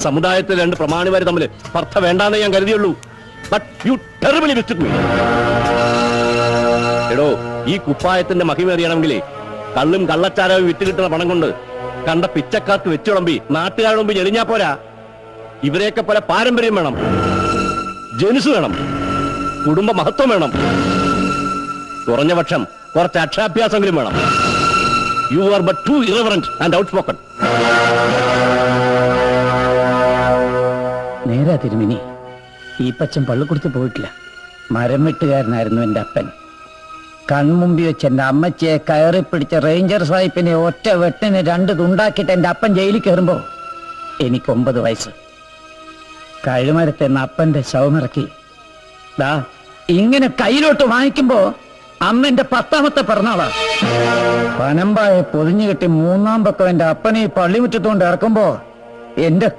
സമുദായത്തിൽ രണ്ട് പ്രമാണിമാര് തമ്മിൽ സ്പർദ്ധ വേണ്ടാന്നേ ഞാൻ കരുതിയുള്ളൂ. But you terribly mistake me. എടോ, ഈ കുപ്പായത്തിന്റെ മഹിമേറിയണമെങ്കിലേ കള്ളും കള്ളച്ചാരവും വിറ്റ് കിട്ടുന്ന പണം കൊണ്ട് കണ്ട പിച്ചക്കാർക്ക് വെച്ചുളമ്പി നാട്ടുകാരുടെ മുമ്പ് ഞെളിഞ്ഞാ പോരാ. ഇവരെയൊക്കെ പോലെ പാരമ്പര്യം വേണം, ജനുസ് വേണം, കുടുംബ മഹത്വം വേണം, കുറഞ്ഞ പക്ഷം കുറച്ച് അക്ഷരാഭ്യാസമെങ്കിലും വേണം. You are but too irreverent and outspoken. നേരാ തിരുമിനി, ഈ പച്ചൻ പള്ളിക്കുടുത്ത് പോയിട്ടില്ല. മരം വെട്ടുകാരനായിരുന്നു എൻ്റെ അപ്പൻ. കൺമുമ്പി വെച്ച് എൻ്റെ അമ്മച്ചിയെ കയറി പിടിച്ച റേഞ്ചർ സാഹിബിനെ ഒറ്റ വെട്ടിന് 2 തുണ്ടാക്കിയിട്ട് എൻ്റെ അപ്പൻ ജയിലിൽ കയറുമ്പോൾ എനിക്ക് 9 വയസ്സ്. കഴുമരത്തെന്ന് അപ്പൻ്റെ ശവമിറക്കി ദാ ഇങ്ങനെ കയ്യിലോട്ട് വാങ്ങിക്കുമ്പോ അമ്മ എൻ്റെ 10ാമത്തെ പിറന്നാളാ. പനമ്പായെ പൊതിഞ്ഞു കെട്ടി 3ാം പക്കം എൻ്റെ അപ്പനെ ഈ പള്ളിമുറ്റത്തുകൊണ്ട് ഇറക്കുമ്പോ എന്റെ